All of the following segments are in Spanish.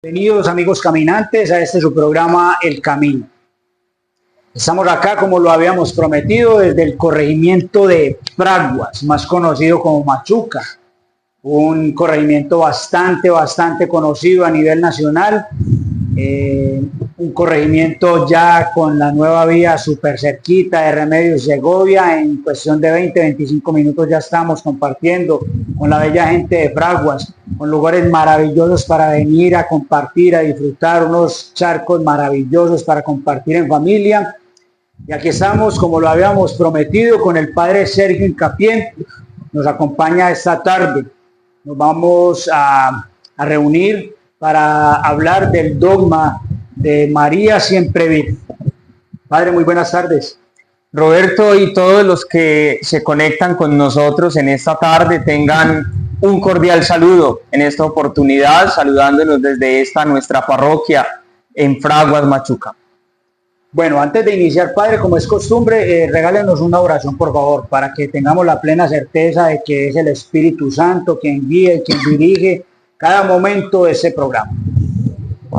Bienvenidos amigos caminantes a este su programa El Camino. Estamos acá como lo habíamos prometido desde el corregimiento de Fraguas, más conocido como Machuca, un corregimiento bastante conocido a nivel nacional, un corregimiento ya con la nueva vía súper cerquita de Remedios Segovia. En cuestión de 20-25 minutos ya estamos compartiendo con la bella gente de Fraguas, con lugares maravillosos para venir a compartir, a disfrutar, unos charcos maravillosos para compartir en familia. Y aquí estamos, como lo habíamos prometido, con el padre Sergio Incapié. Nos acompaña esta tarde. Nos vamos a reunir para hablar del dogma de María siempre virgen. Padre, muy buenas tardes. Roberto y todos los que se conectan con nosotros en esta tarde tengan un cordial saludo en esta oportunidad, saludándonos desde esta nuestra parroquia en Fraguas, Machuca. Bueno, antes de iniciar, Padre, como es costumbre, regálenos una oración, por favor, para que tengamos la plena certeza de que es el Espíritu Santo quien guía y quien dirige cada momento de ese programa.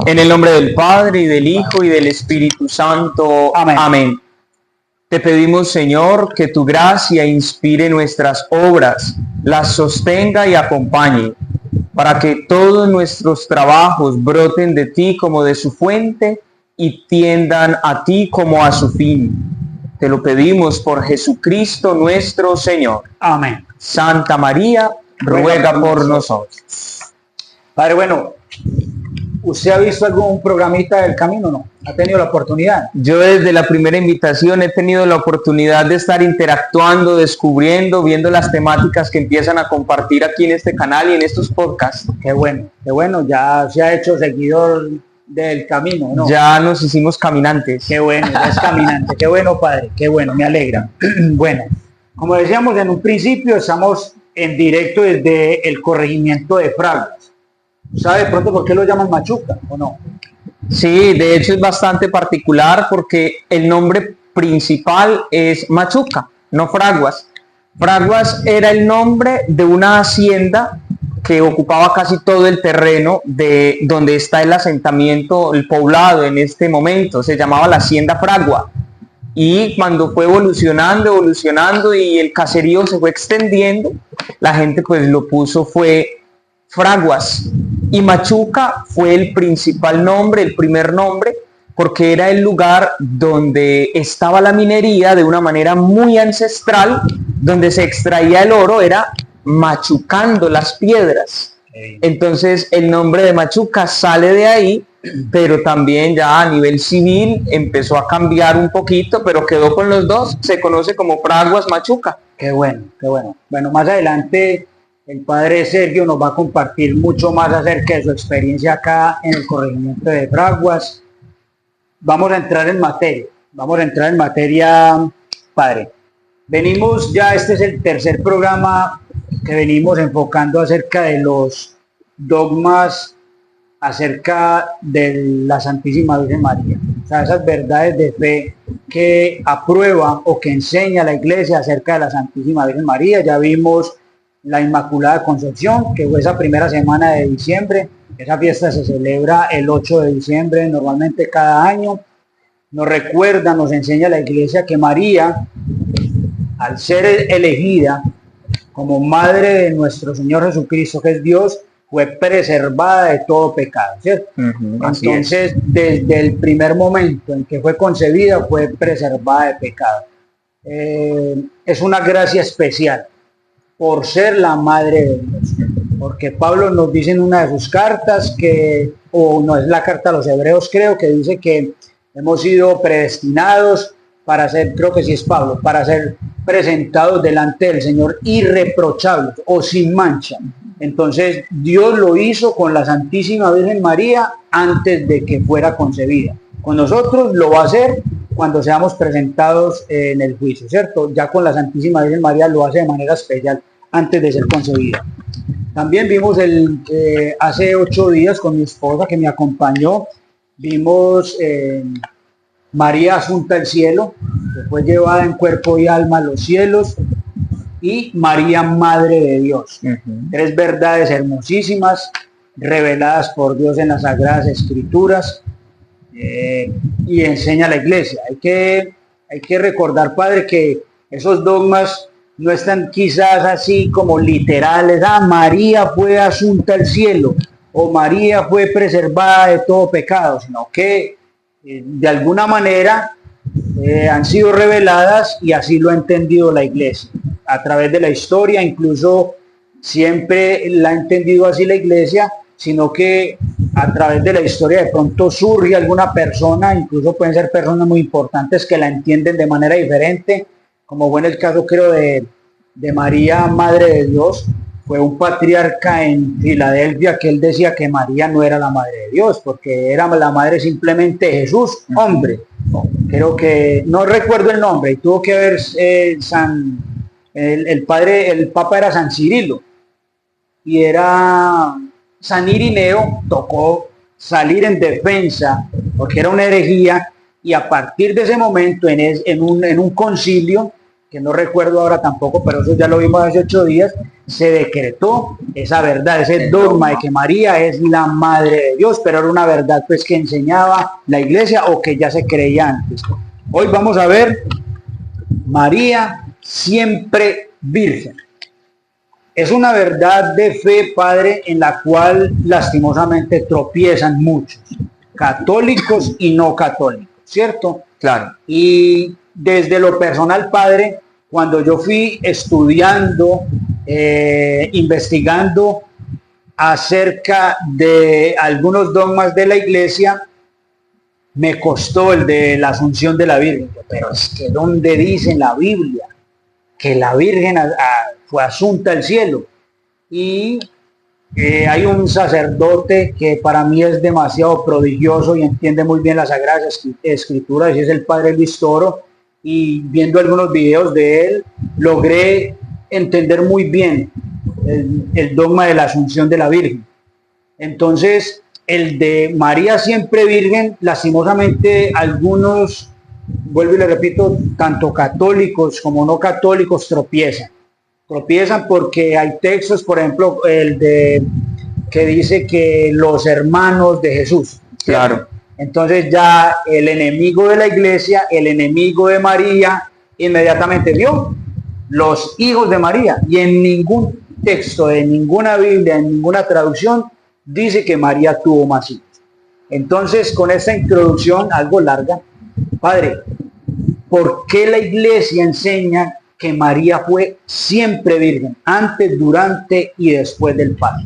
En el nombre del Padre, y del Hijo, y del Espíritu Santo. Amén. Amén. Te pedimos, Señor, que tu gracia inspire nuestras obras, las sostenga y acompañe, para que todos nuestros trabajos broten de ti como de su fuente y tiendan a ti como a su fin. Te lo pedimos por Jesucristo nuestro Señor. Amén. Santa María, ruega por nosotros. Padre, bueno, ¿usted ha visto algún programita del Camino? ¿No? ¿Ha tenido la oportunidad? Yo desde la primera invitación he tenido la oportunidad de estar interactuando, descubriendo, viendo las temáticas que empiezan a compartir aquí en este canal y en estos podcasts. Qué bueno, ya se ha hecho seguidor del Camino, ¿no? Ya nos hicimos caminantes. Qué bueno, ya es caminante, qué bueno, Padre, qué bueno, me alegra. Bueno, como decíamos en un principio, estamos en directo desde el corregimiento de Fraguas. ¿Sabe de pronto por qué lo llaman Machuca o no? Sí, de hecho es bastante particular porque el nombre principal es Machuca, no Fraguas. Fraguas era el nombre de una hacienda que ocupaba casi todo el terreno de donde está el asentamiento, el poblado en este momento. Se llamaba la hacienda Fragua. Y cuando fue evolucionando y el caserío se fue extendiendo, la gente pues lo puso fue Fraguas. Y Machuca fue el principal nombre, el primer nombre, porque era el lugar donde estaba la minería de una manera muy ancestral, donde se extraía el oro, era machucando las piedras. Entonces el nombre de Machuca sale de ahí, pero también ya a nivel civil empezó a cambiar un poquito, pero quedó con los dos, se conoce como Fraguas Machuca. Qué bueno, qué bueno. Bueno, más adelante el padre Sergio nos va a compartir mucho más acerca de su experiencia acá en el corregimiento de Fraguas. Vamos a entrar en materia, padre. Venimos ya, este es el tercer programa que venimos enfocando acerca de los dogmas acerca de la Santísima Virgen María. O sea, esas verdades de fe que aprueba o que enseña la Iglesia acerca de la Santísima Virgen María. Ya vimos la Inmaculada Concepción, que fue esa primera semana de diciembre. Esa fiesta se celebra el 8 de diciembre, normalmente cada año. Nos recuerda, nos enseña la Iglesia que María, al ser elegida como madre de nuestro Señor Jesucristo, que es Dios, fue preservada de todo pecado, ¿cierto? Entonces, desde el primer momento en que fue concebida, fue preservada de pecado. Es una gracia especial por ser la madre de Dios, porque Pablo nos dice en una de sus cartas o no es la carta a los hebreos, creo que dice que hemos sido predestinados para ser, creo que sí es Pablo, para ser presentados delante del Señor irreprochables o sin mancha. Entonces Dios lo hizo con la Santísima Virgen María antes de que fuera concebida. Con nosotros lo va a hacer cuando seamos presentados en el juicio, ¿cierto? Ya con la Santísima Virgen María lo hace de manera especial antes de ser concebida. También vimos hace 8 días con mi esposa que me acompañó, vimos María Asunta al cielo, que fue llevada en cuerpo y alma a los cielos, y María Madre de Dios. 3 verdades hermosísimas reveladas por Dios en las Sagradas Escrituras, y enseña la iglesia. Hay que recordar, Padre, que esos dogmas no están quizás así como literales. María fue asunta al cielo, o María fue preservada de todo pecado, sino que de alguna manera han sido reveladas, y así lo ha entendido la iglesia a través de la historia. Incluso siempre la ha entendido así la iglesia, sino que a través de la historia de pronto surge alguna persona, incluso pueden ser personas muy importantes que la entienden de manera diferente, como fue en el caso, creo, de María, Madre de Dios. Fue un patriarca en Filadelfia que él decía que María no era la Madre de Dios, porque era la madre simplemente de Jesús, hombre. Creo que, no recuerdo el nombre, y tuvo que haber el Papa era San Cirilo, y era San Irineo. Tocó salir en defensa porque era una herejía, y a partir de ese momento en un concilio, que no recuerdo ahora tampoco, pero eso ya lo vimos hace 8 días, se decretó esa verdad, ese dogma de que María es la Madre de Dios, pero era una verdad pues que enseñaba la iglesia, o que ya se creía antes. Hoy vamos a ver María siempre virgen. Es una verdad de fe, Padre, en la cual lastimosamente tropiezan muchos, católicos y no católicos, ¿cierto? Claro. Y desde lo personal, Padre, cuando yo fui estudiando, investigando acerca de algunos dogmas de la iglesia, me costó el de la Asunción de la Virgen. Pero es que ¿dónde dice en la Biblia que la Virgen fue asunta al cielo? Y hay un sacerdote que para mí es demasiado prodigioso y entiende muy bien las Sagradas Escrituras, y es el Padre Luis Toro, y viendo algunos videos de él logré entender muy bien el dogma de la Asunción de la Virgen. Entonces, el de María siempre virgen, lastimosamente algunos, vuelvo y le repito, tanto católicos como no católicos tropiezan porque hay textos, por ejemplo, que dice que los hermanos de Jesús. Claro. Entonces ya el enemigo de la iglesia, el enemigo de María, inmediatamente vio los hijos de María, y en ningún texto de ninguna Biblia, en ninguna traducción, dice que María tuvo más hijos. Entonces, con esta introducción algo larga, Padre, ¿por qué la iglesia enseña que María fue siempre virgen, antes, durante y después del parto?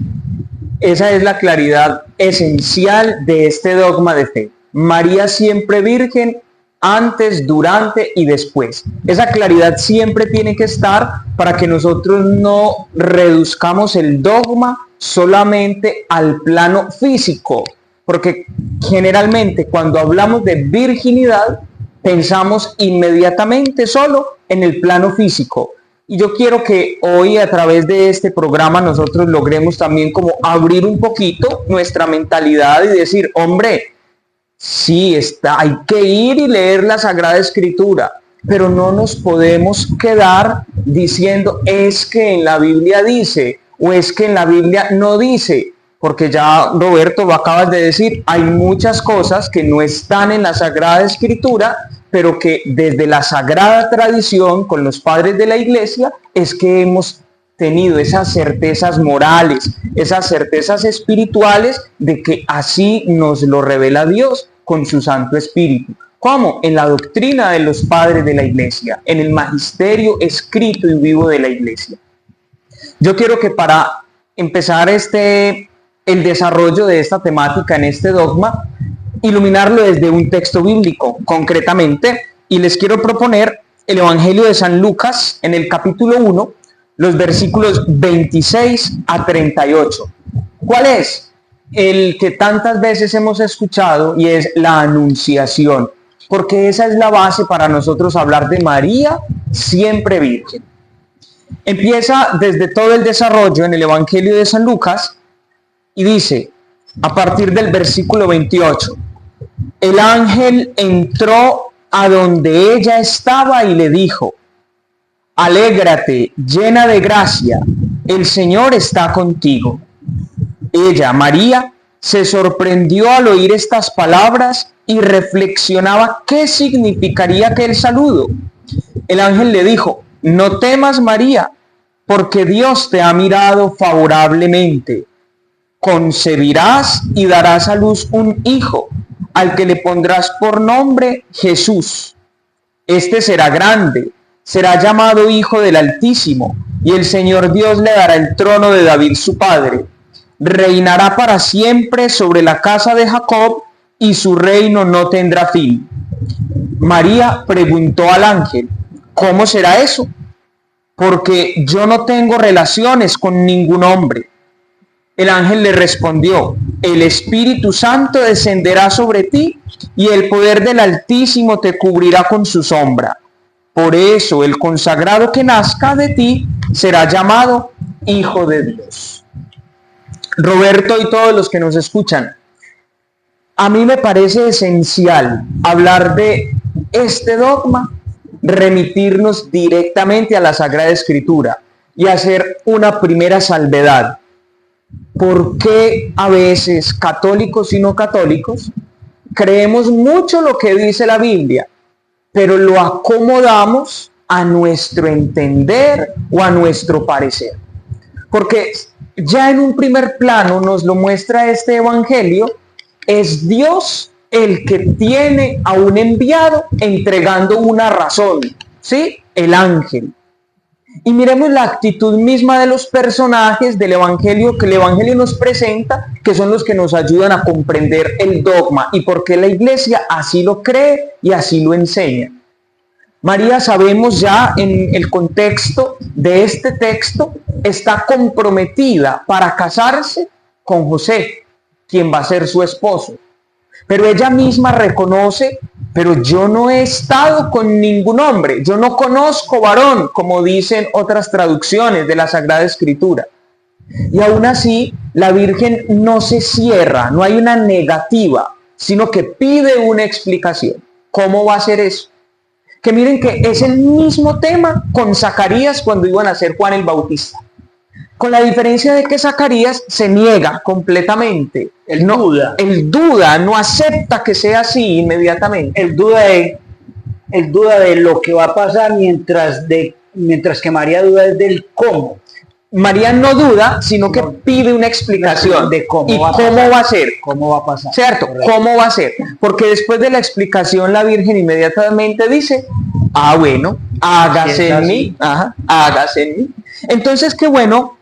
Esa es la claridad esencial de este dogma de fe. María siempre virgen, antes, durante y después. Esa claridad siempre tiene que estar para que nosotros no reduzcamos el dogma solamente al plano físico, porque generalmente cuando hablamos de virginidad pensamos inmediatamente solo en el plano físico. Y yo quiero que hoy, a través de este programa, nosotros logremos también como abrir un poquito nuestra mentalidad y decir, hombre, sí, hay que ir y leer la Sagrada Escritura, pero no nos podemos quedar diciendo es que en la Biblia dice, o es que en la Biblia no dice, porque ya, Roberto, lo acabas de decir, hay muchas cosas que no están en la Sagrada Escritura, pero que desde la sagrada tradición con los padres de la iglesia es que hemos tenido esas certezas morales, esas certezas espirituales de que así nos lo revela Dios con su Santo Espíritu. ¿Cómo? En la doctrina de los padres de la iglesia, en el magisterio escrito y vivo de la iglesia. Yo quiero que para empezar el desarrollo de esta temática en este dogma, iluminarlo desde un texto bíblico concretamente, y les quiero proponer el Evangelio de San Lucas en el capítulo 1, los versículos 26 a 38. ¿Cuál es? El que tantas veces hemos escuchado, y es la anunciación, porque esa es la base para nosotros hablar de María siempre virgen. Empieza desde todo el desarrollo en el Evangelio de San Lucas y dice, a partir del versículo 28, el ángel entró a donde ella estaba y le dijo, alégrate, llena de gracia, el Señor está contigo. Ella, María, se sorprendió al oír estas palabras y reflexionaba qué significaría aquel saludo. El ángel le dijo: no temas, María, porque Dios te ha mirado favorablemente. Concebirás y darás a luz un hijo, al que le pondrás por nombre Jesús. Este será grande, será llamado Hijo del Altísimo, y el Señor Dios le dará el trono de David su padre. Reinará para siempre sobre la casa de Jacob, y su reino no tendrá fin. María preguntó al ángel: ¿cómo será eso? Porque yo no tengo relaciones con ningún hombre. El ángel le respondió: el Espíritu Santo descenderá sobre ti y el poder del Altísimo te cubrirá con su sombra. Por eso el consagrado que nazca de ti será llamado Hijo de Dios. Roberto y todos los que nos escuchan, a mí me parece esencial hablar de este dogma, remitirnos directamente a la Sagrada Escritura y hacer una primera salvedad. ¿Por qué a veces católicos y no católicos creemos mucho lo que dice la Biblia, pero lo acomodamos a nuestro entender o a nuestro parecer? Porque ya en un primer plano nos lo muestra este evangelio, es Dios el que tiene a un enviado entregando una razón, ¿sí? El ángel. Y miremos la actitud misma de los personajes del evangelio que el evangelio nos presenta, que son los que nos ayudan a comprender el dogma y por qué la iglesia así lo cree y así lo enseña. María, sabemos ya en el contexto de este texto, está comprometida para casarse con José, quien va a ser su esposo. Pero ella misma reconoce: pero yo no he estado con ningún hombre, yo no conozco varón, como dicen otras traducciones de la Sagrada Escritura. Y aún así, la Virgen no se cierra, no hay una negativa, sino que pide una explicación. ¿Cómo va a ser eso? Que miren que es el mismo tema con Zacarías cuando iban a ser Juan el Bautista. Con la diferencia de que Zacarías se niega completamente. Él duda, no acepta que sea así inmediatamente. Él duda de lo que va a pasar mientras que María duda del cómo. María no duda, sino que pide una explicación de cómo y va a cómo pasar. va a ser. ¿Cómo va a pasar? ¿Cierto? Correcto. ¿Cómo va a ser? Porque después de la explicación la Virgen inmediatamente dice: bueno, hágase en mí. Hágase en mí. Entonces, qué bueno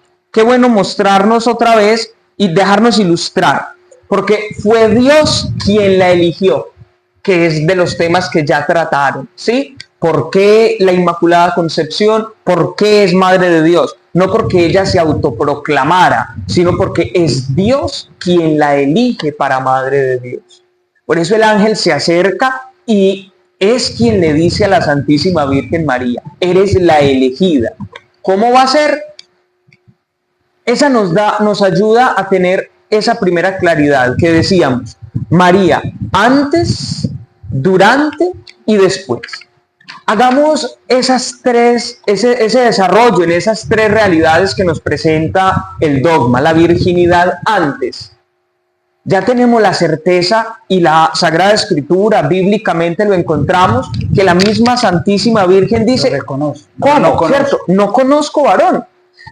mostrarnos otra vez y dejarnos ilustrar, porque fue Dios quien la eligió, que es de los temas que ya trataron, ¿sí? ¿Por qué la Inmaculada Concepción? ¿Por qué es Madre de Dios? No porque ella se autoproclamara, sino porque es Dios quien la elige para Madre de Dios. Por eso el ángel se acerca y es quien le dice a la Santísima Virgen María: eres la elegida. ¿Cómo va a ser? Esa nos ayuda a tener esa primera claridad que decíamos: María, antes, durante y después. Hagamos ese desarrollo en esas tres realidades que nos presenta el dogma. La virginidad antes. Ya tenemos la certeza, y la Sagrada Escritura bíblicamente lo encontramos, que la misma Santísima Virgen dice: ¿cómo? ¿Cierto? No conozco varón.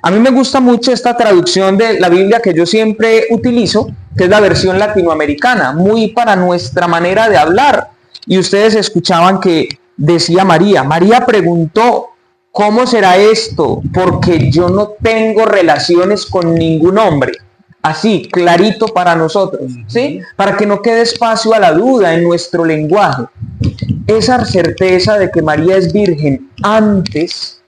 A mí me gusta mucho esta traducción de la Biblia que yo siempre utilizo, que es la versión latinoamericana, muy para nuestra manera de hablar. Y ustedes escuchaban que decía María preguntó: ¿cómo será esto? Porque yo no tengo relaciones con ningún hombre. Así, clarito para nosotros, ¿sí? Para que no quede espacio a la duda en nuestro lenguaje. Esa certeza de que María es virgen antes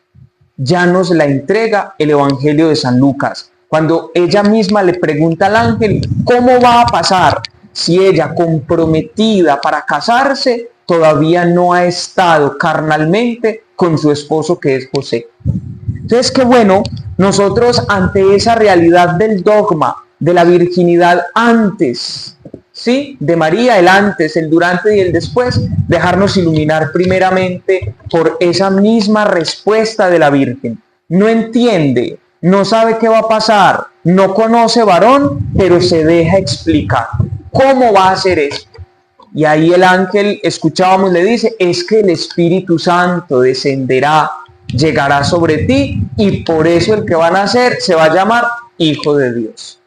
ya nos la entrega el Evangelio de San Lucas, cuando ella misma le pregunta al ángel: ¿cómo va a pasar si ella, comprometida para casarse, todavía no ha estado carnalmente con su esposo, que es José? Entonces, qué bueno nosotros, ante esa realidad del dogma de la virginidad antes, ¿sí?, de María, el antes, el durante y el después, dejarnos iluminar primeramente por esa misma respuesta de la Virgen. No entiende no sabe qué va a pasar, no conoce varón, pero se deja explicar. ¿Cómo va a ser esto? Y ahí el ángel, escuchábamos, le dice, es que el Espíritu Santo descenderá, llegará sobre ti, y por eso el que va a nacer se va a llamar Hijo de Dios.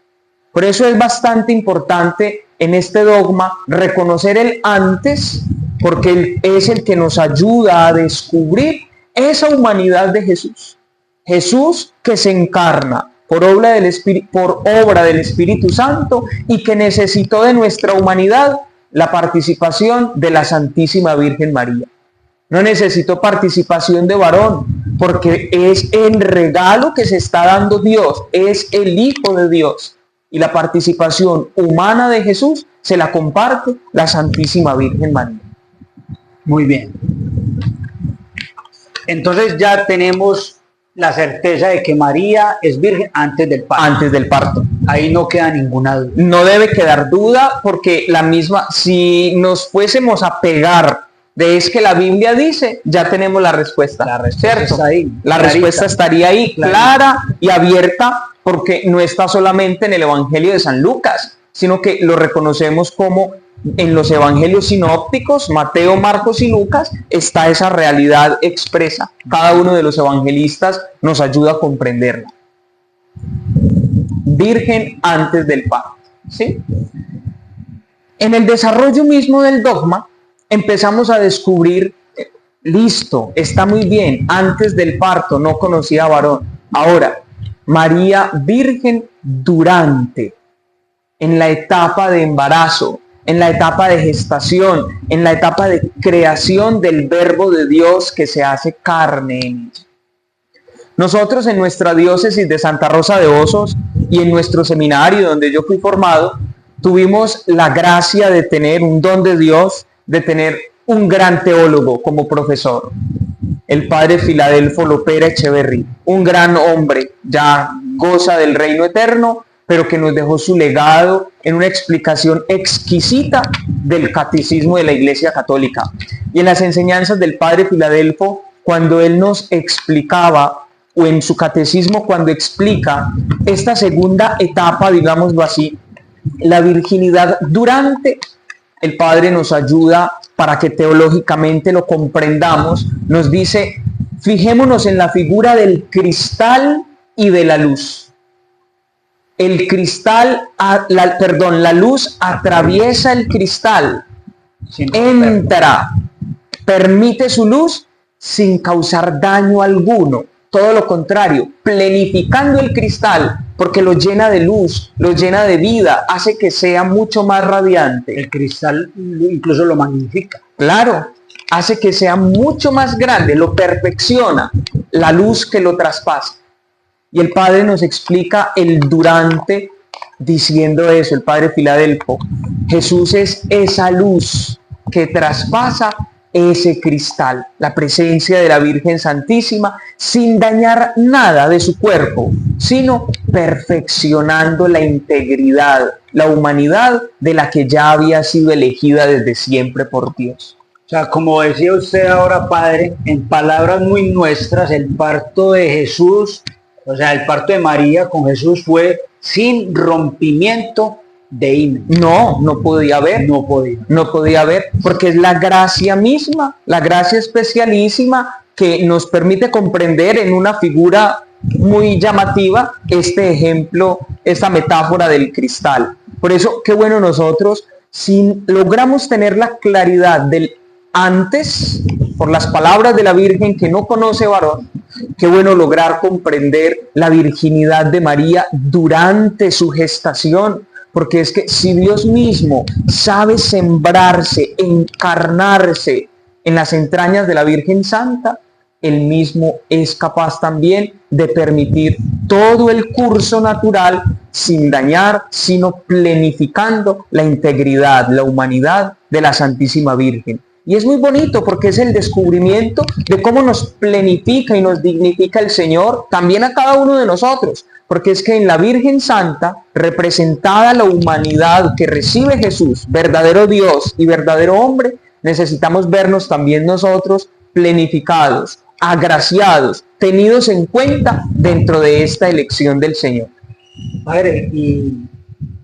Por eso es bastante importante en este dogma reconocer el antes, porque Él es el que nos ayuda a descubrir esa humanidad de Jesús. Jesús que se encarna por obra del Espíritu Santo y que necesitó de nuestra humanidad la participación de la Santísima Virgen María. No necesitó participación de varón, porque es el regalo que se está dando Dios, es el Hijo de Dios. Y la participación humana de Jesús se la comparte la Santísima Virgen María. Muy bien. Entonces ya tenemos la certeza de que María es virgen antes del parto. Antes del parto. Ahí no queda ninguna duda. No debe quedar duda, porque la misma, si nos fuésemos a pegar de es que la Biblia dice, ya tenemos la respuesta. La respuesta ¿cierto? está ahí. La Clarita. respuesta estaría ahí, clara y abierta, porque no está solamente en el Evangelio de San Lucas, sino que lo reconocemos como en los evangelios sinópticos, Mateo, Marcos y Lucas, está esa realidad expresa. Cada uno de los evangelistas nos ayuda a comprenderla. Virgen antes del parto, ¿sí? En el desarrollo mismo del dogma, empezamos a descubrir, listo, está muy bien, antes del parto no conocía varón. Ahora, María virgen durante, en la etapa de embarazo, en la etapa de gestación, en la etapa de creación del Verbo de Dios que se hace carne en ella. Nosotros en nuestra diócesis de Santa Rosa de Osos y en nuestro seminario donde yo fui formado, tuvimos la gracia de tener un don de Dios, de tener un gran teólogo como profesor, el padre Filadelfo Lopera Echeverri, un gran hombre, ya goza del reino eterno, pero que nos dejó su legado en una explicación exquisita del catecismo de la Iglesia Católica. Y en las enseñanzas del padre Filadelfo, cuando él nos explicaba, o en su catecismo cuando explica esta segunda etapa, digámoslo así, la virginidad durante, el padre nos ayuda para que teológicamente lo comprendamos, nos dice, fijémonos en la figura del cristal y de la luz. El cristal, la luz atraviesa el cristal, entra, permite su luz sin causar daño alguno. Todo lo contrario, plenificando el cristal, porque lo llena de luz, lo llena de vida, hace que sea mucho más radiante. El cristal incluso lo magnifica. Claro, hace que sea mucho más grande, lo perfecciona, la luz que lo traspasa. Y el padre nos explica el durante diciendo eso, el padre Filadelfo. Jesús es esa luz que traspasa ese cristal, la presencia de la Virgen Santísima, sin dañar nada de su cuerpo, sino perfeccionando la integridad, la humanidad de la que ya había sido elegida desde siempre por Dios. O sea, como decía usted ahora, padre, en palabras muy nuestras, el parto de Jesús, o sea, el parto de María con Jesús fue sin rompimiento de himen. No podía haber. No podía haber, porque es la gracia misma, la gracia especialísima que nos permite comprender en una figura muy llamativa este ejemplo, esta metáfora del cristal. Por eso, qué bueno nosotros, si logramos tener la claridad del antes, por las palabras de la Virgen que no conoce varón, qué bueno lograr comprender la virginidad de María durante su gestación, porque es que si Dios mismo sabe sembrarse, encarnarse en las entrañas de la Virgen Santa, Él mismo es capaz también de permitir todo el curso natural sin dañar, sino plenificando la integridad, la humanidad de la Santísima Virgen. Y es muy bonito porque es el descubrimiento de cómo nos plenifica y nos dignifica el Señor también a cada uno de nosotros. Porque es que en la Virgen Santa, representada la humanidad que recibe Jesús, verdadero Dios y verdadero hombre, necesitamos vernos también nosotros plenificados, agraciados, tenidos en cuenta dentro de esta elección del Señor. Padre, y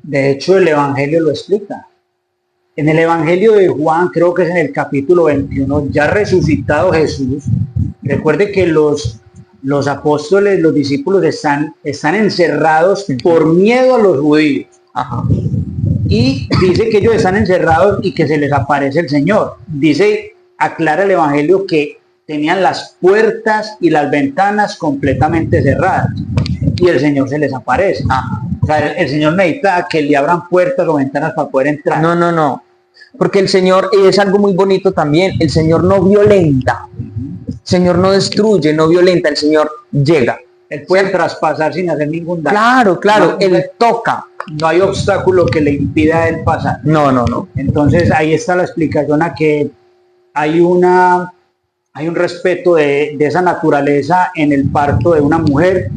de hecho el Evangelio lo explica. En el Evangelio de Juan, creo que es en el capítulo 21, ya resucitado Jesús, recuerde que los apóstoles, los discípulos están encerrados por miedo a los judíos. Ajá. Y dice que ellos están encerrados y que se les aparece el Señor. Dice, aclara el Evangelio que tenían las puertas y las ventanas completamente cerradas y el Señor se les aparece. O sea, el Señor necesita que le abran puertas o ventanas para poder entrar. No. Porque el Señor, y es algo muy bonito también, el Señor no violenta, el Señor no destruye, no violenta, el Señor llega. Él puede traspasar sin hacer ningún daño. Claro, Él toca. No hay obstáculo que le impida a Él pasar. No. Entonces ahí está la explicación a que hay un respeto de esa naturaleza en el parto de una mujer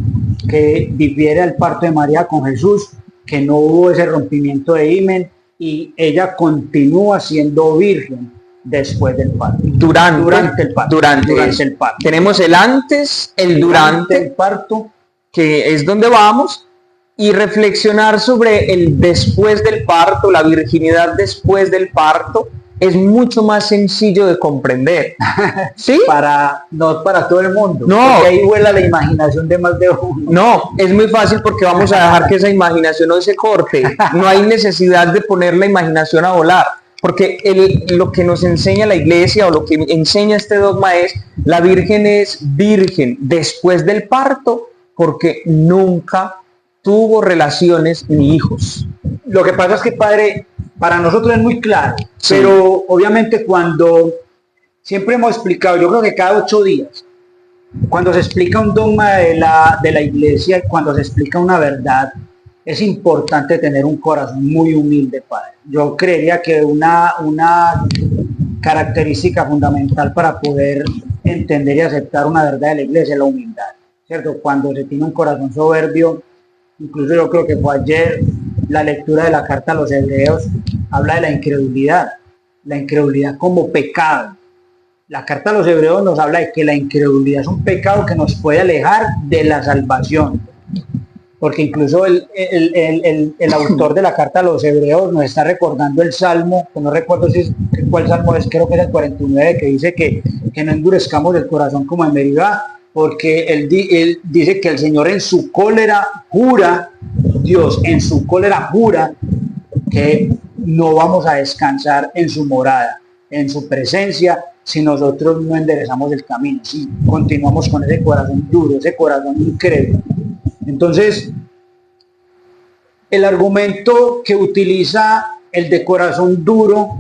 que difiere al parto de María con Jesús, que no hubo ese rompimiento de himen y ella continúa siendo virgen después del parto. Durante el parto. Durante el parto. Tenemos el antes, el durante el parto, que es donde vamos, y reflexionar sobre el después del parto, la virginidad después del parto, es mucho más sencillo de comprender. ¿Sí? No para todo el mundo. No. Porque ahí vuela la imaginación de más de uno. No, es muy fácil porque vamos a dejar que esa imaginación no se corte. No hay necesidad de poner la imaginación a volar. Porque lo que nos enseña la iglesia o lo que enseña este dogma es, la Virgen es virgen después del parto porque nunca tuvo relaciones ni hijos. Lo que pasa es que, padre, para nosotros es muy claro, sí, pero obviamente cuando siempre hemos explicado, yo creo que cada 8 días, cuando se explica un dogma de la iglesia, cuando se explica una verdad, es importante tener un corazón muy humilde, padre. Yo creería que una característica fundamental para poder entender y aceptar una verdad de la iglesia es la humildad, ¿cierto? Cuando se tiene un corazón soberbio, incluso yo creo que fue ayer la lectura de la carta a los hebreos, habla de la incredulidad como pecado. La carta a los hebreos nos habla de que la incredulidad es un pecado que nos puede alejar de la salvación. Porque incluso el autor de la carta a los hebreos nos está recordando el salmo, que no recuerdo cuál salmo es, creo que es el 49, que dice que no endurezcamos el corazón como en Meribá, porque él dice que el Señor en su cólera jura, Dios en su cólera jura que no vamos a descansar en su morada, en su presencia, si nosotros no enderezamos el camino, si continuamos con ese corazón duro, ese corazón incrédulo. Entonces, el argumento que utiliza el de corazón duro,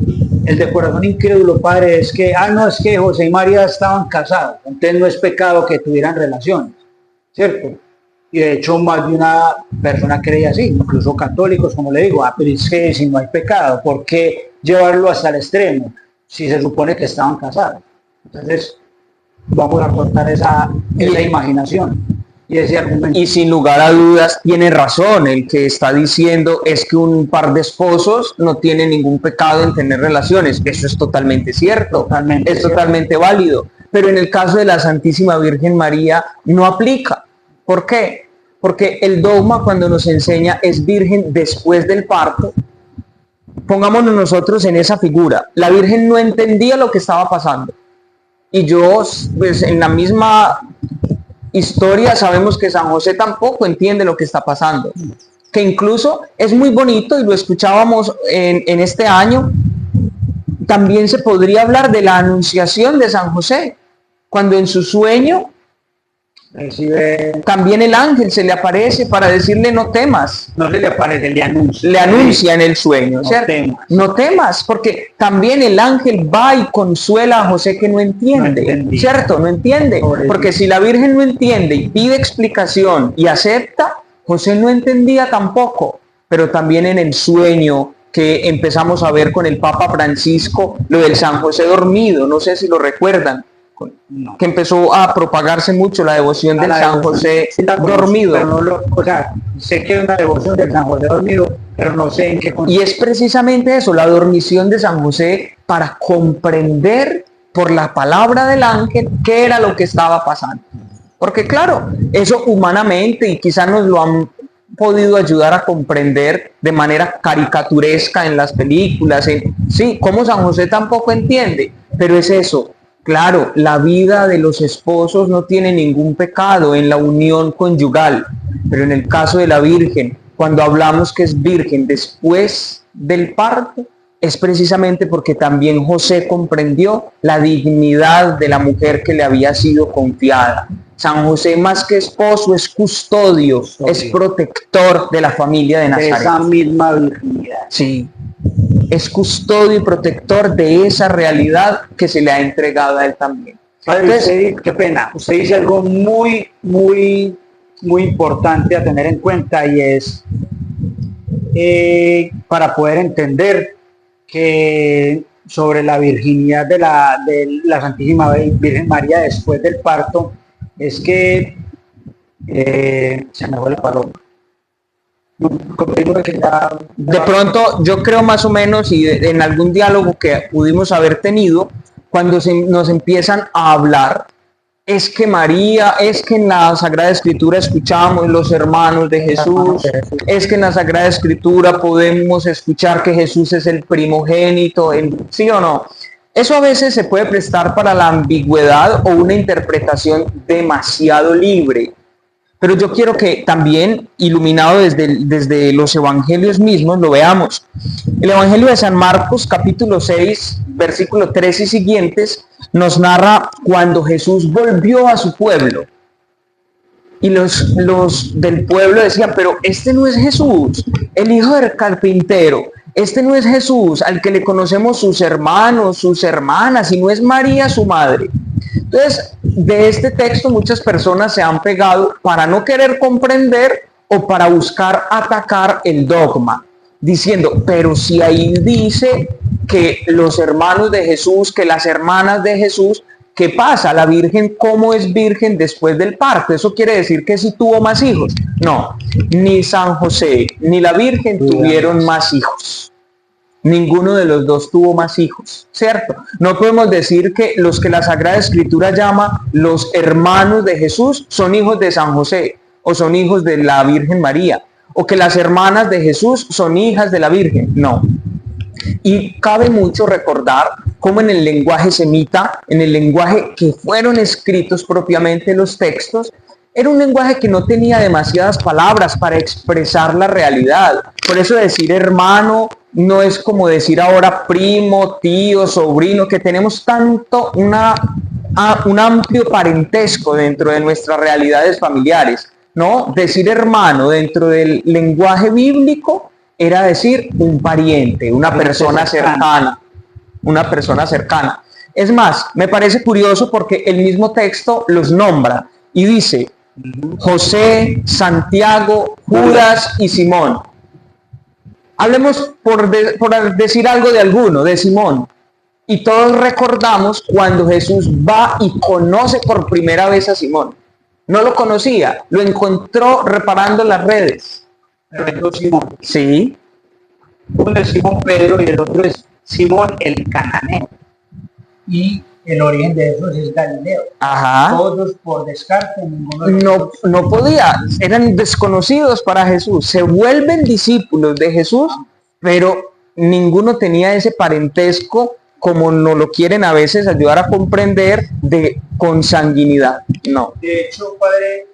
el de corazón incrédulo, padre, es que, no, es que José y María estaban casados, entonces no es pecado que tuvieran relaciones, ¿cierto? Y de hecho más de una persona creía así, incluso católicos, como le digo, pero es que si no hay pecado, ¿por qué llevarlo hasta el extremo? Si se supone que estaban casados. Entonces, vamos a cortar esa imaginación y ese argumento. Y sin lugar a dudas tiene razón, el que está diciendo es que un par de esposos no tiene ningún pecado en tener relaciones. Eso es totalmente cierto, totalmente válido. Pero en el caso de la Santísima Virgen María no aplica. ¿Por qué? Porque el dogma cuando nos enseña es virgen después del parto. Pongámonos nosotros en esa figura. La Virgen no entendía lo que estaba pasando. Y yo, pues en la misma historia sabemos que San José tampoco entiende lo que está pasando. Que incluso es muy bonito, y lo escuchábamos en este año, también se podría hablar de la anunciación de San José, cuando en su sueño también el ángel se le aparece para decirle no temas. No se le aparece, le anuncia. Le anuncia en el sueño, no ¿cierto? Temas. No temas, porque también el ángel va y consuela a José que no entiende, ¿cierto? No entiende. Porque si la Virgen no entiende y pide explicación y acepta, José no entendía tampoco. Pero también en el sueño que empezamos a ver con el Papa Francisco, lo del San José dormido, no sé si lo recuerdan. No. Que empezó a propagarse mucho la devoción del San José dormido. Pero sé que es una devoción del San José dormido, pero no sé en qué consiste. Y es precisamente eso, la dormición de San José, para comprender por la palabra del ángel qué era lo que estaba pasando. Porque claro, eso humanamente, y quizás nos lo han podido ayudar a comprender de manera caricaturesca en las películas, sí, como San José tampoco entiende, pero es eso. Claro, la vida de los esposos no tiene ningún pecado en la unión conyugal, pero en el caso de la Virgen, cuando hablamos que es virgen después del parto, es precisamente porque también José comprendió la dignidad de la mujer que le había sido confiada. San José, más que esposo, es custodio, es protector de la familia de Nazaret. Esa misma virginidad. Sí, es custodio y protector de esa realidad que se le ha entregado a él también. Padre, Entonces, qué pena, usted dice algo muy importante a tener en cuenta, y es para poder entender que sobre la virginidad de la Santísima Virgen María después del parto, es que se me fue la palabra. De pronto, yo creo más o menos, y en algún diálogo que pudimos haber tenido, cuando nos empiezan a hablar, es que María, es que en la Sagrada Escritura escuchamos los hermanos de Jesús, es que en la Sagrada Escritura podemos escuchar que Jesús es el primogénito, ¿sí o no? Eso a veces se puede prestar para la ambigüedad o una interpretación demasiado libre. Pero yo quiero que también, iluminado desde los evangelios mismos, lo veamos. El Evangelio de San Marcos, capítulo 6, versículo 3 y siguientes, nos narra cuando Jesús volvió a su pueblo. Y los del pueblo decían, pero este no es Jesús, el hijo del carpintero. Este no es Jesús, al que le conocemos sus hermanos, sus hermanas, y no es María su madre. Entonces, de este texto muchas personas se han pegado para no querer comprender o para buscar atacar el dogma, diciendo, pero si ahí dice que los hermanos de Jesús, que las hermanas de Jesús, ¿qué pasa? La Virgen, ¿cómo es virgen después del parto? ¿Eso quiere decir que sí tuvo más hijos? No, ni San José ni la Virgen tuvieron más hijos. Ninguno de los dos tuvo más hijos, ¿cierto? No podemos decir que los que la Sagrada Escritura llama los hermanos de Jesús son hijos de San José o son hijos de la Virgen María, o que las hermanas de Jesús son hijas de la Virgen. No. Y cabe mucho recordar cómo en el lenguaje semita, en el lenguaje que fueron escritos propiamente los textos, era un lenguaje que no tenía demasiadas palabras para expresar la realidad. Por eso decir hermano no es como decir ahora primo, tío, sobrino, que tenemos tanto un amplio parentesco dentro de nuestras realidades familiares, ¿no? Decir hermano dentro del lenguaje bíblico era decir un pariente, una persona cercana, una persona cercana. Es más, me parece curioso porque el mismo texto los nombra y dice José, Santiago, Judas y Simón. Hablemos por decir algo de alguno, de Simón. Y todos recordamos cuando Jesús va y conoce por primera vez a Simón. No lo conocía, lo encontró reparando las redes. Pero Simón. Sí. Uno es Simón Pedro y el otro es Simón el Cananeo. Y el origen de eso es Galileo. Ajá. Todos por descarte, ninguno no podía, eran desconocidos para Jesús, se vuelven discípulos de Jesús, pero ninguno tenía ese parentesco como nos lo quieren a veces ayudar a comprender de consanguinidad. No. De hecho, padre,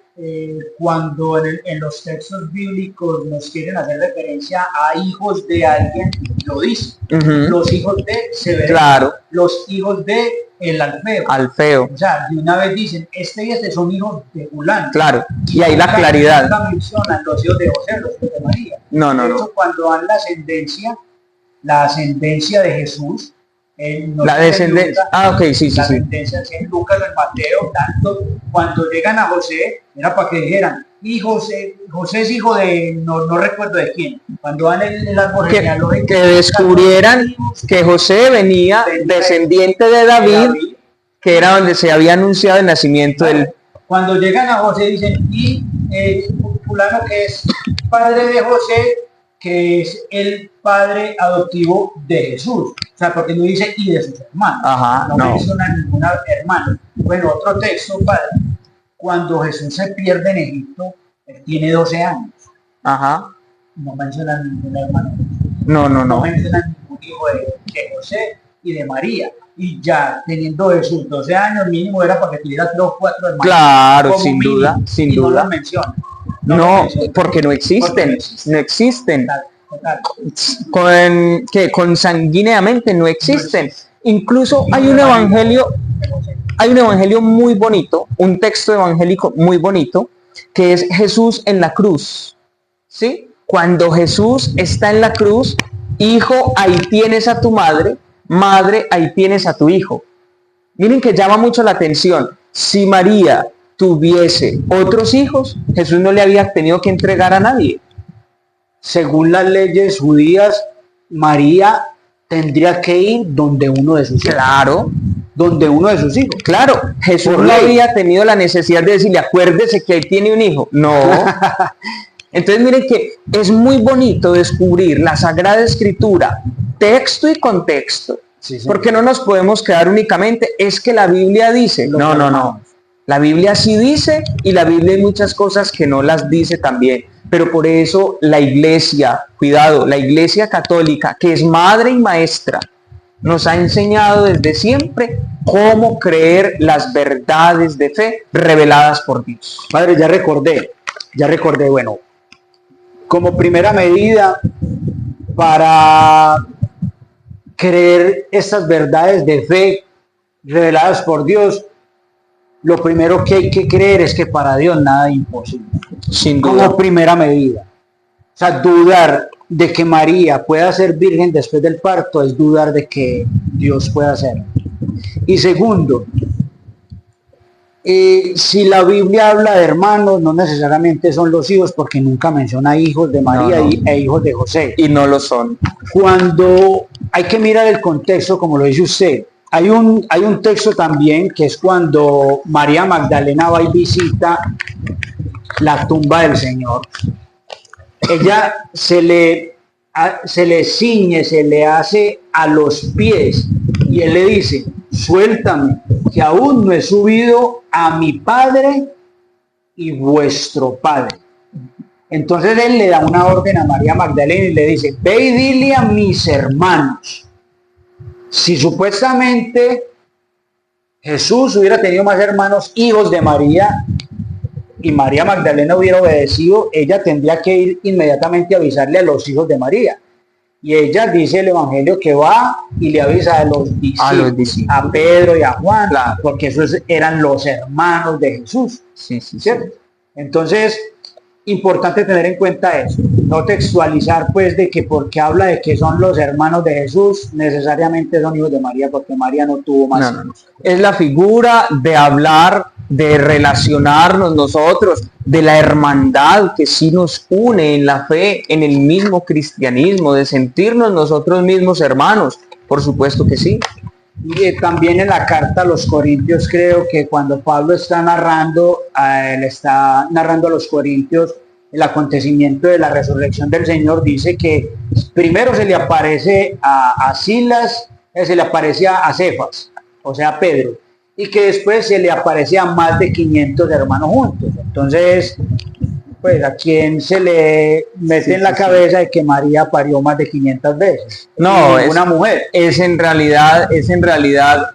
cuando en los textos bíblicos nos quieren hacer referencia a hijos de alguien, lo dice. Los hijos de Severo, claro. Los hijos de el Alfeo. O sea, de una vez dicen, este y este son hijos de Fulano. Claro, y ahí la claridad. Nunca mencionan los hijos de José, los hijos de María. No. De hecho, cuando dan la ascendencia de Jesús, la descendencia. Sí. La sentencia en Lucas, en Mateo, tanto cuando llegan a José, era para que dijeran, y José es hijo de, no recuerdo de quién, cuando dan el árbol genealógico, que descubrieran que José venía descendiente de David, que era donde se había anunciado el nacimiento del... Cuando llegan a José dicen, y fulano que es padre de José, que es el padre adoptivo de Jesús. O sea, porque no dice y de sus hermanos. Ajá, No no. menciona ninguna hermana. Bueno, otro texto, padre. Cuando Jesús se pierde en Egipto, él tiene 12 años. Ajá. No menciona ningún hermano. No, no, No no. menciona ningún hijo de José y de María. Y ya teniendo Jesús 12 años, mínimo era para que tuviera 3 o 4 hermanos. Claro, como sin mínimo, duda, sin y no duda. lo menciona. No, porque no existen, no existen. Total. Consanguíneamente no existen. Incluso Hay un evangelio muy bonito, un texto evangélico muy bonito, que es Jesús en la cruz. ¿Sí? Cuando Jesús está en la cruz, hijo, ahí tienes a tu madre, madre, ahí tienes a tu hijo. Miren que llama mucho la atención. Si María tuviese otros hijos, Jesús no le había tenido que entregar a nadie. Según las leyes judías, María tendría que ir donde uno de sus hijos. Claro, Donde uno de sus hijos. claro, Jesús Por no ley. había tenido la necesidad de decirle, acuérdese que él tiene un hijo. No. Entonces miren que es muy bonito descubrir la Sagrada Escritura, texto y contexto. Sí, sí. Porque no nos podemos quedar únicamente, es que la Biblia dice. Los No, no, no. hermanos. La Biblia sí dice y la Biblia hay muchas cosas que no las dice también. Pero por eso la iglesia, cuidado, la iglesia católica, que es madre y maestra, nos ha enseñado desde siempre cómo creer las verdades de fe reveladas por Dios. Padre, ya recordé, bueno, como primera medida para creer estas verdades de fe reveladas por Dios, lo primero que hay que creer es que para Dios nada es imposible. Sin duda. Como primera medida. O sea, dudar de que María pueda ser virgen después del parto es dudar de que Dios pueda hacerlo. Y segundo, si la Biblia habla de hermanos, no necesariamente son los hijos, porque nunca menciona hijos de María No, no. e hijos de José. Y no lo son. Cuando hay que mirar el contexto, como lo dice usted, hay un texto también que es cuando María Magdalena va y visita la tumba del Señor. Ella se le ciñe, se le hace a los pies y él le dice, suéltame, que aún no he subido a mi Padre y vuestro Padre. Entonces él le da una orden a María Magdalena y le dice, ve y dile a mis hermanos. Si supuestamente Jesús hubiera tenido más hermanos, hijos de María, y María Magdalena hubiera obedecido, ella tendría que ir inmediatamente a avisarle a los hijos de María. Y ella dice el Evangelio que va y le avisa a los discípulos, a Pedro y a Juan, Claro. porque esos eran los hermanos de Jesús. Sí, sí, sí. ¿Cierto? Entonces, importante tener en cuenta eso, no textualizar pues de que porque habla de que son los hermanos de Jesús, necesariamente son hijos de María, porque María no tuvo más. No, no, no. Es la figura de hablar, de relacionarnos nosotros, de la hermandad que sí nos une en la fe, en el mismo cristianismo, de sentirnos nosotros mismos hermanos. Por supuesto que sí. Y también en la carta a los Corintios, creo que cuando Pablo está narrando, le está narrando a los Corintios el acontecimiento de la resurrección del Señor, dice que primero se le aparece a Silas, se le aparece a Cefas, o sea, a Pedro, y que después se le aparece a más de 500 hermanos juntos. Entonces, pues a quien se le mete en la cabeza de que María parió más de 500 veces. No, una mujer. Es en realidad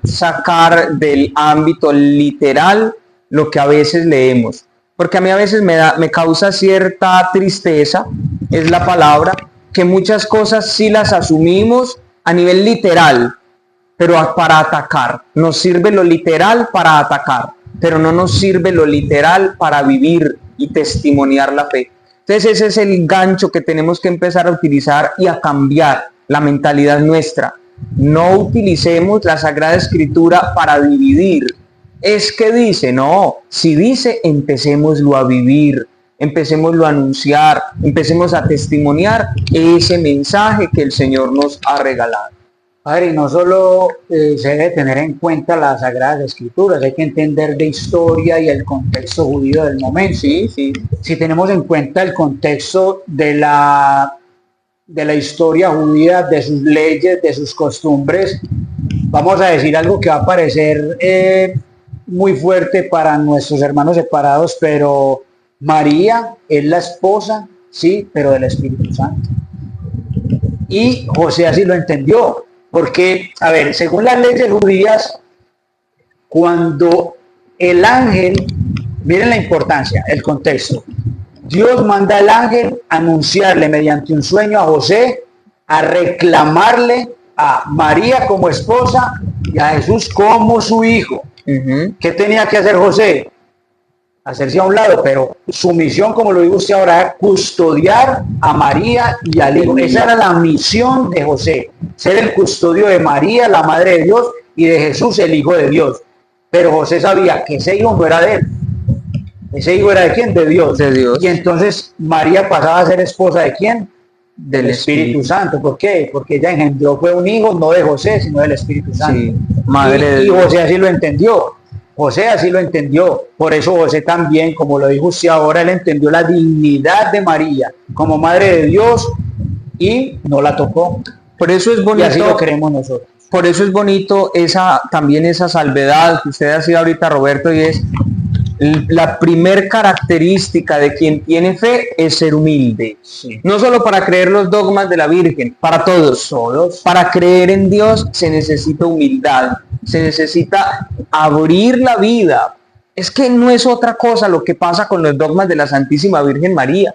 sacar del ámbito literal lo que a veces leemos. Porque a mí a veces me causa cierta tristeza, es la palabra, que muchas cosas sí las asumimos a nivel literal, pero para atacar. Nos sirve lo literal para atacar, pero no nos sirve lo literal para vivir y testimoniar la fe. Entonces ese es el gancho que tenemos que empezar a utilizar y a cambiar la mentalidad nuestra. No utilicemos la Sagrada Escritura para dividir. Es que dice, no, si dice, empecémoslo a vivir, empecémoslo a anunciar, empecemos a testimoniar ese mensaje que el Señor nos ha regalado. Padre, y no solo se debe tener en cuenta las Sagradas Escrituras, hay que entender de historia y el contexto judío del momento. Sí, sí. Si tenemos en cuenta el contexto de la de la historia judía, de sus leyes, de sus costumbres. Vamos a decir algo que va a parecer muy fuerte para nuestros hermanos separados, pero María es la esposa, sí, pero del Espíritu Santo. Y José así lo entendió, porque, a ver, según las leyes judías, cuando el ángel, miren la importancia, el contexto, Dios manda al ángel a anunciarle mediante un sueño a José, a reclamarle a María como esposa y a Jesús como su hijo. ¿Qué tenía que hacer José? Hacerse a un lado, pero su misión, como lo dijo usted ahora, era custodiar a María y al hijo. Esa era la misión de José, ser el custodio de María, la madre de Dios, y de Jesús, el hijo de Dios. Pero José sabía que ese hijo no era de él. Ese hijo era de quién? De Dios. De Dios. Y entonces María pasaba a ser esposa de quién? Del Espíritu Santo. ¿Por qué? Porque ella engendró, fue un hijo no de José, sino del Espíritu Santo. Sí, madre de y Dios. José así lo entendió. José así lo entendió. Por eso José también, como lo dijo usted ahora, él entendió la dignidad de María como madre de Dios y no la tocó. Por eso es Y bonito. así lo creemos nosotros. Por eso es bonito también esa salvedad que usted decía ahorita, Roberto, y es la primer característica de quien tiene fe es ser humilde. Sí. No solo para creer los dogmas de la Virgen, para todos. Para creer en Dios se necesita humildad, se necesita abrir la vida. Es que no es otra cosa lo que pasa con los dogmas de la Santísima Virgen María.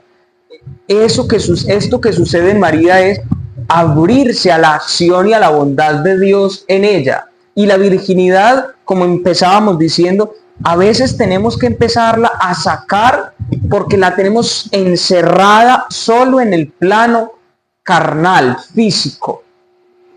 Esto que sucede en María es abrirse a la acción y a la bondad de Dios en ella. Y la virginidad, como empezábamos diciendo, a veces tenemos que empezarla a sacar porque la tenemos encerrada solo en el plano carnal, físico.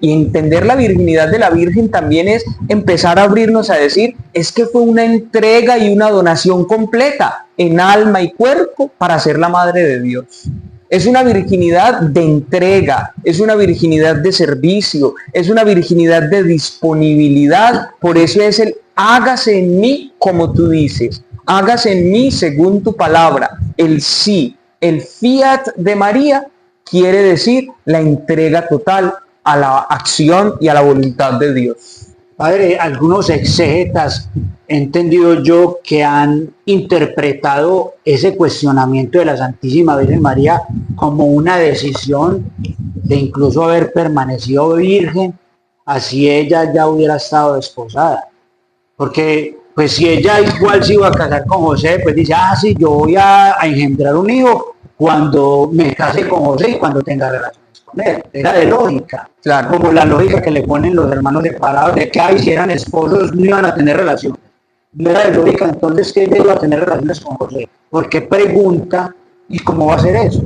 Y entender la virginidad de la Virgen también es empezar a abrirnos a decir, es que fue una entrega y una donación completa en alma y cuerpo para ser la madre de Dios. Es una virginidad de entrega, es una virginidad de servicio, es una virginidad de disponibilidad. Por eso es el hágase en mí como tú dices, hágase en mí según tu palabra. El sí, el fiat de María quiere decir la entrega total a la acción y a la voluntad de Dios. Padre, algunos exégetas he entendido yo que han interpretado ese cuestionamiento de la Santísima Virgen María como una decisión de incluso haber permanecido virgen, así ella ya hubiera estado desposada. Porque pues si ella igual se iba a casar con José, pues dice, sí, yo voy a engendrar un hijo cuando me case con José y cuando tenga relaciones con él. Era de lógica. Claro. Como la lógica que le ponen los hermanos separados de que si eran esposos no iban a tener relaciones. No era de lógica entonces que ella iba a tener relaciones con José. Porque pregunta, ¿y cómo va a ser eso?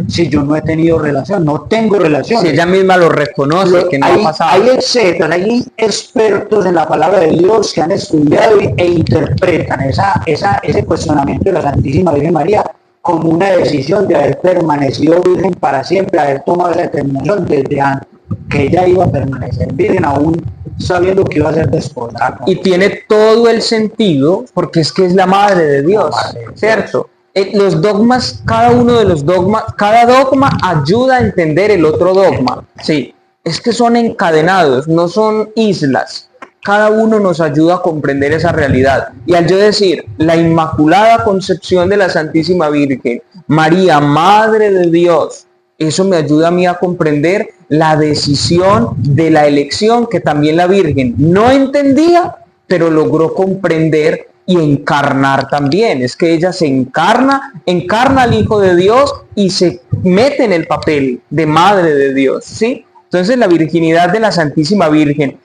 Si yo no he tenido relación, no tengo relación. Si ella misma lo reconoce, que no ha pasado. Hay etcétera, hay expertos en la palabra de Dios que han estudiado e interpretan ese cuestionamiento de la Santísima Virgen María como una decisión de haber permanecido virgen para siempre, haber tomado esa determinación desde antes, que ella iba a permanecer virgen aún sabiendo que iba a ser desposada. Y tiene todo el sentido, porque es que es la madre de Dios, ¿cierto? Los dogmas, cada uno de los dogmas, cada dogma ayuda a entender el otro dogma. Sí, es que son encadenados, no son islas. Cada uno nos ayuda a comprender esa realidad. Y al yo decir, la Inmaculada Concepción de la Santísima Virgen, María, Madre de Dios, eso me ayuda a mí a comprender la decisión de la elección que también la Virgen no entendía, pero logró comprender y encarnar también. Es que ella se encarna al Hijo de Dios y se mete en el papel de Madre de Dios, ¿sí? Entonces la virginidad de la Santísima Virgen,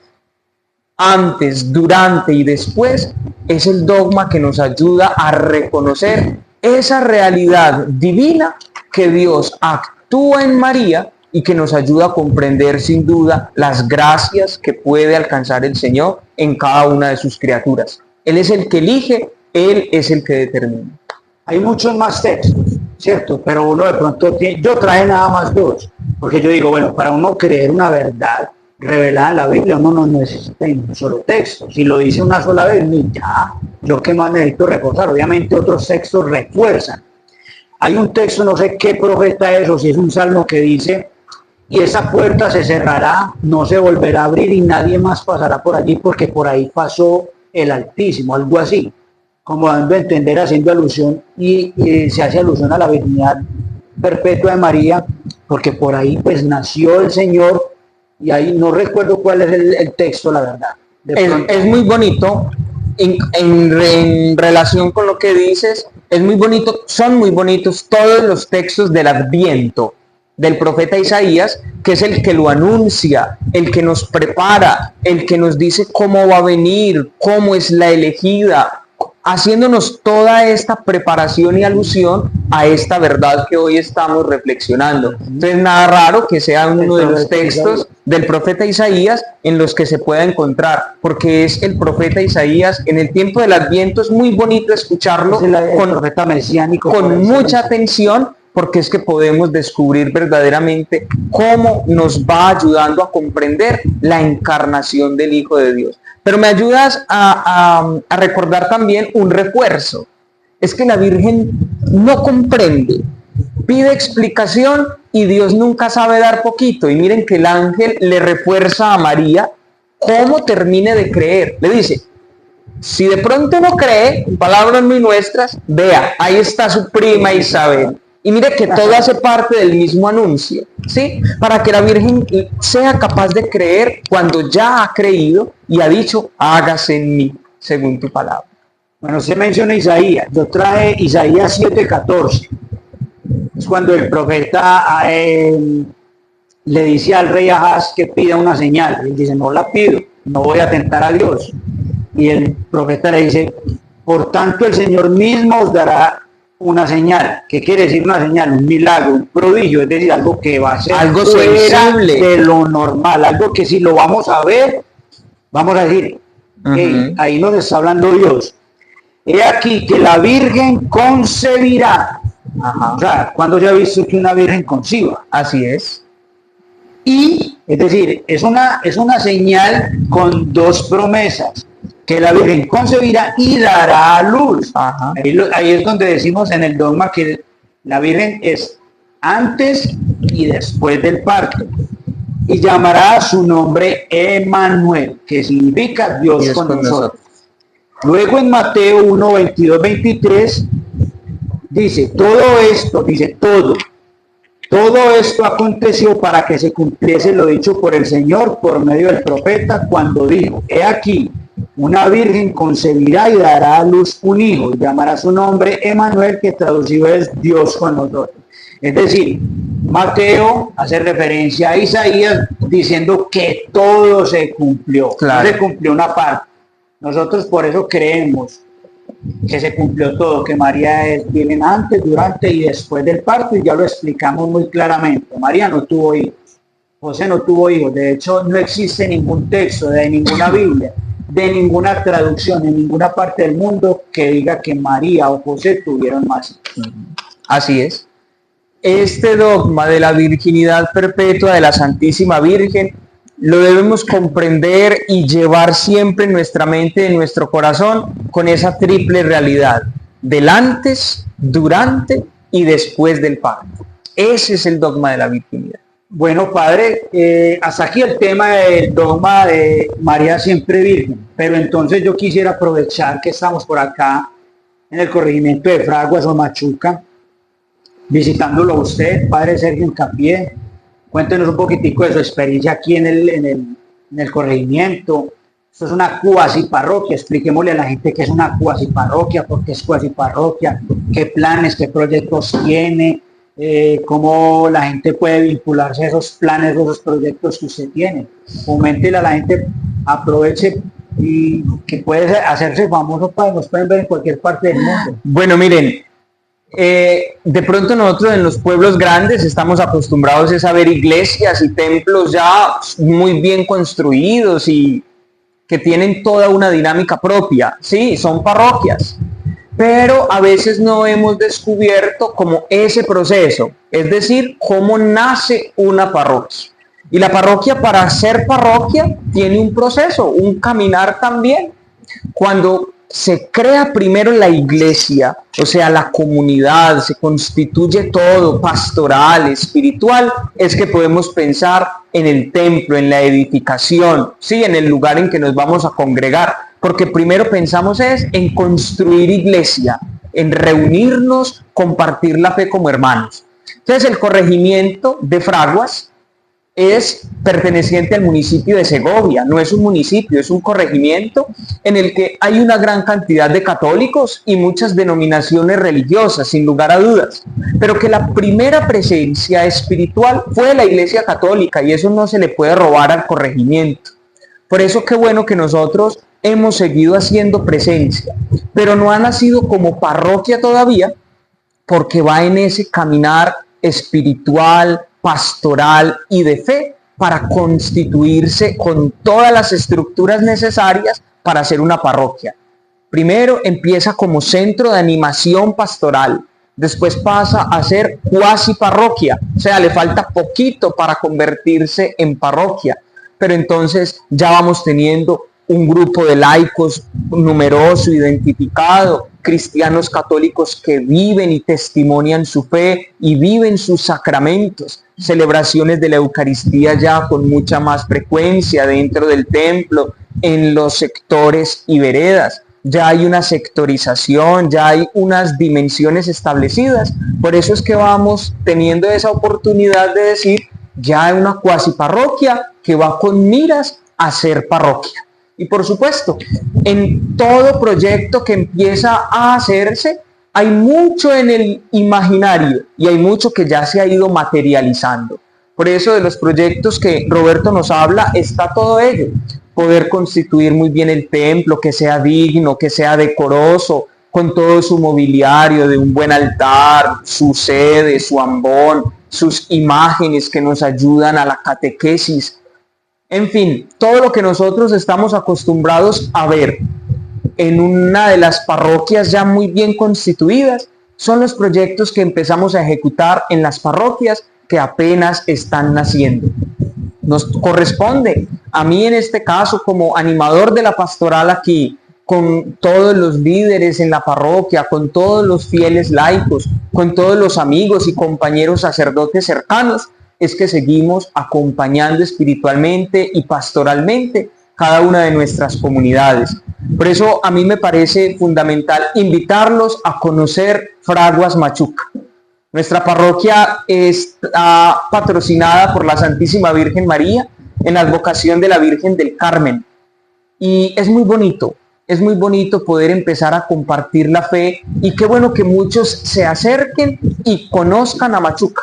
antes, durante y después, es el dogma que nos ayuda a reconocer esa realidad divina que Dios actúa en María y que nos ayuda a comprender sin duda las gracias que puede alcanzar el Señor en cada una de sus criaturas. Él es el que elige, Él es el que determina. Hay muchos más textos, ¿cierto? Pero uno de pronto yo traje nada más dos, porque yo digo, bueno, para uno creer una verdad revelada en la Biblia, uno no necesita un solo texto. Si lo dice una sola vez, ya, yo qué más necesito reforzar. Obviamente otros textos refuerzan. Hay un texto, no sé qué profeta es, o si es un salmo que dice, y esa puerta se cerrará, no se volverá a abrir y nadie más pasará por allí porque por ahí pasó el Altísimo, algo así, como dando a entender, haciendo alusión y se hace alusión a la virginidad perpetua de María, porque por ahí pues nació el Señor y ahí no recuerdo cuál es el texto, la verdad. Es muy bonito en relación con lo que dices, es muy bonito, son muy bonitos todos los textos del Adviento del profeta Isaías, que es el que lo anuncia, el que nos prepara, el que nos dice cómo va a venir, cómo es la elegida, haciéndonos toda esta preparación y alusión a esta verdad que hoy estamos reflexionando. Entonces, nada raro que sea uno de los textos del profeta Isaías en los que se pueda encontrar, porque es el profeta Isaías. En el tiempo del Adviento es muy bonito escucharlo con mucha atención, porque es que podemos descubrir verdaderamente cómo nos va ayudando a comprender la encarnación del Hijo de Dios. Pero me ayudas a recordar también un refuerzo. Es que la Virgen no comprende, pide explicación y Dios nunca sabe dar poquito. Y miren que el ángel le refuerza a María cómo termine de creer. Le dice, si de pronto no cree, en palabras muy nuestras, vea, ahí está su prima Isabel. Y mire que todo hace parte del mismo anuncio, ¿sí? Para que la Virgen sea capaz de creer cuando ya ha creído y ha dicho, hágase en mí, según tu palabra. Bueno, se menciona Isaías. Yo traje Isaías 7:14. Es cuando el profeta le dice al rey Ahaz que pida una señal. Él dice, no la pido, no voy a tentar a Dios. Y el profeta le dice, por tanto el Señor mismo os dará una señal. ¿Qué quiere decir una señal? Un milagro, un prodigio, es decir, algo que va a ser algo sensible de lo normal, algo que si lo vamos a ver, vamos a decir, hey, ahí nos está hablando Dios. He aquí que la Virgen concebirá. O sea, ¿cuándo se ha visto que una Virgen conciba? Así es. Y, es decir, es una señal con dos promesas. Que la Virgen concebirá y dará a luz. Ahí es donde decimos en el dogma que la Virgen es antes y después del parto. Y llamará a su nombre Emmanuel, que significa Dios con nosotros. Luego en Mateo 1, 22, 23, dice, todo esto aconteció para que se cumpliese lo dicho por el Señor por medio del profeta cuando dijo, he aquí, una virgen concebirá y dará a luz un hijo, y llamará su nombre Emmanuel, que traducido es Dios con nosotros. Es decir, Mateo hace referencia a Isaías diciendo que todo se cumplió, claro. No se cumplió una parte. Nosotros por eso creemos que se cumplió todo, que María viene antes, durante y después del parto, y ya lo explicamos muy claramente. María no tuvo hijos, José no tuvo hijos, de hecho no existe ningún texto de ninguna Biblia, de ninguna traducción en ninguna parte del mundo que diga que María o José tuvieron más hijos. Así es. Este dogma de la virginidad perpetua de la Santísima Virgen lo debemos comprender y llevar siempre en nuestra mente, en nuestro corazón, con esa triple realidad del antes, durante y después del parto. Ese es el dogma de la virginidad. Bueno, padre, hasta aquí el tema del dogma de María siempre Virgen, pero entonces yo quisiera aprovechar que estamos por acá en el corregimiento de Fraguas o Machuca, visitándolo a usted, padre Sergio Hincapié. Cuéntenos un poquitico de su experiencia aquí en el corregimiento. Esto es una cuasi parroquia, expliquémosle a la gente qué es una cuasi parroquia, por qué es cuasi parroquia, qué planes, qué proyectos tiene, cómo la gente puede vincularse a esos planes, a esos proyectos que usted tiene. Coméntele a la gente, aproveche y que puede hacerse famoso para nos pueden ver en cualquier parte del mundo. Bueno, miren, de pronto nosotros en los pueblos grandes estamos acostumbrados a ver iglesias y templos ya muy bien construidos y que tienen toda una dinámica propia. Sí, son parroquias, pero a veces no hemos descubierto como ese proceso, es decir, cómo nace una parroquia. Y la parroquia, para ser parroquia, tiene un proceso, un caminar también. Cuando se crea primero la iglesia, o sea, la comunidad, se constituye todo, pastoral, espiritual, es que podemos pensar en el templo, en la edificación, sí, en el lugar en que nos vamos a congregar, porque primero pensamos es en construir iglesia, en reunirnos, compartir la fe como hermanos. Entonces, el corregimiento de Fraguas es perteneciente al municipio de Segovia, no es un municipio, es un corregimiento en el que hay una gran cantidad de católicos y muchas denominaciones religiosas, sin lugar a dudas, pero que la primera presencia espiritual fue la Iglesia Católica y eso no se le puede robar al corregimiento. Por eso qué bueno que nosotros hemos seguido haciendo presencia, pero no ha nacido como parroquia todavía, porque va en ese caminar espiritual, pastoral y de fe para constituirse con todas las estructuras necesarias para ser una parroquia. Primero empieza como centro de animación pastoral, después pasa a ser cuasi parroquia, o sea, le falta poquito para convertirse en parroquia, pero entonces ya vamos teniendo un grupo de laicos numeroso, identificado, cristianos católicos que viven y testimonian su fe y viven sus sacramentos, celebraciones de la Eucaristía ya con mucha más frecuencia dentro del templo, en los sectores y veredas. Ya hay una sectorización, ya hay unas dimensiones establecidas. Por eso es que vamos teniendo esa oportunidad de decir, ya hay una cuasi parroquia que va con miras a ser parroquia. Y por supuesto, en todo proyecto que empieza a hacerse, hay mucho en el imaginario y hay mucho que ya se ha ido materializando. Por eso de los proyectos que Roberto nos habla, está todo ello. Poder constituir muy bien el templo, que sea digno, que sea decoroso, con todo su mobiliario de un buen altar, su sede, su ambón, sus imágenes que nos ayudan a la catequesis. En fin, todo lo que nosotros estamos acostumbrados a ver en una de las parroquias ya muy bien constituidas son los proyectos que empezamos a ejecutar en las parroquias que apenas están naciendo. Nos corresponde a mí en este caso como animador de la pastoral aquí, con todos los líderes en la parroquia, con todos los fieles laicos, con todos los amigos y compañeros sacerdotes cercanos, es que seguimos acompañando espiritualmente y pastoralmente cada una de nuestras comunidades. Por eso a mí me parece fundamental invitarlos a conocer Fraguas Machuca. Nuestra parroquia está patrocinada por la Santísima Virgen María en la advocación de la Virgen del Carmen. Y es muy bonito poder empezar a compartir la fe y qué bueno que muchos se acerquen y conozcan a Machuca.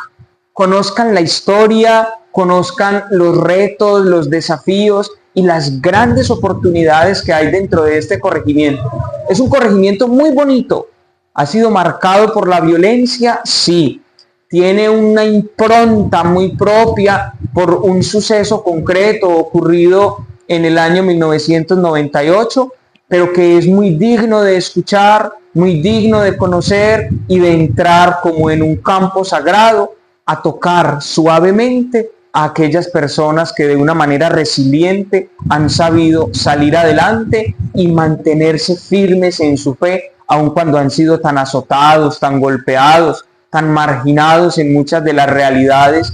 Conozcan la historia, conozcan los retos, los desafíos y las grandes oportunidades que hay dentro de este corregimiento. Es un corregimiento muy bonito. ¿Ha sido marcado por la violencia? Sí. Tiene una impronta muy propia por un suceso concreto ocurrido en el año 1998, pero que es muy digno de escuchar, muy digno de conocer y de entrar como en un campo sagrado a tocar suavemente a aquellas personas que de una manera resiliente han sabido salir adelante y mantenerse firmes en su fe, aun cuando han sido tan azotados, tan golpeados, tan marginados en muchas de las realidades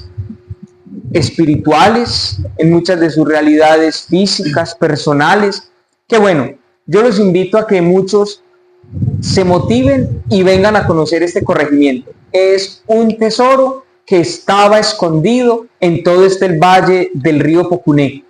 espirituales, en muchas de sus realidades físicas, personales. Que bueno, yo los invito a que muchos se motiven y vengan a conocer este corregimiento. Es un tesoro que estaba escondido en todo este valle del río Pocuné.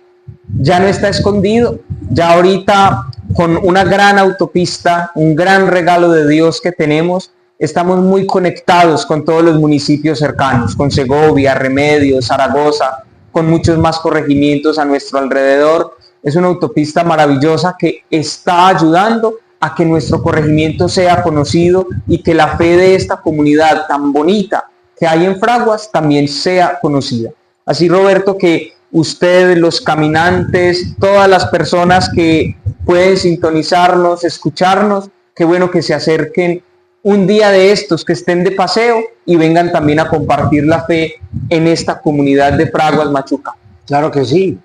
Ya no está escondido, ya ahorita con una gran autopista, un gran regalo de Dios que tenemos, estamos muy conectados con todos los municipios cercanos, con Segovia, Remedios, Zaragoza, con muchos más corregimientos a nuestro alrededor. Es una autopista maravillosa que está ayudando a que nuestro corregimiento sea conocido y que la fe de esta comunidad tan bonita que hay en Fraguas también sea conocida. Así, Roberto, que ustedes, los caminantes, todas las personas que pueden sintonizarnos, escucharnos, qué bueno que se acerquen un día de estos, que estén de paseo y vengan también a compartir la fe en esta comunidad de Fraguas Machuca. Claro que sí.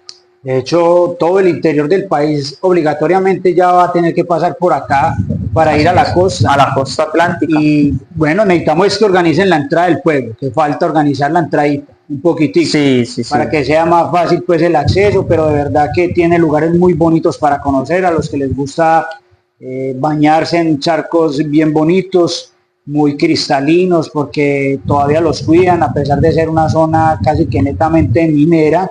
De hecho, todo el interior del país obligatoriamente ya va a tener que pasar por acá para ir a la costa. A la costa atlántica. Y bueno, necesitamos es que organicen la entrada del pueblo, que falta organizar la entradita un poquitico, Sí, sí, sí. para que sea más fácil pues el acceso, pero de verdad que tiene lugares muy bonitos para conocer a los que les gusta bañarse en charcos bien bonitos, muy cristalinos, porque todavía los cuidan, a pesar de ser una zona casi que netamente minera.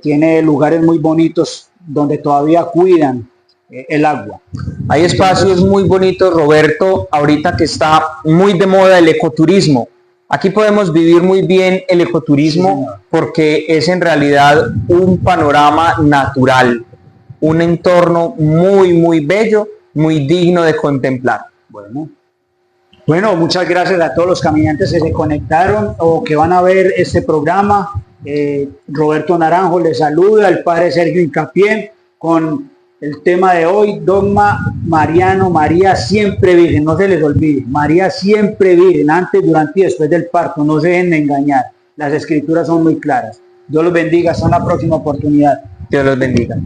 Tiene lugares muy bonitos donde todavía cuidan el agua. Hay espacios muy bonitos, Roberto, ahorita que está muy de moda el ecoturismo. Aquí podemos vivir muy bien el ecoturismo porque es en realidad un panorama natural, un entorno muy, muy bello, muy digno de contemplar. Bueno, muchas gracias a todos los caminantes que se conectaron o que van a ver este programa. Roberto Naranjo les saluda, el padre Sergio Hincapié, con el tema de hoy, dogma mariano, María siempre virgen, no se les olvide, María siempre virgen, antes, durante y después del parto, no se dejen de engañar, las escrituras son muy claras. Dios los bendiga, hasta una próxima oportunidad. Dios los bendiga.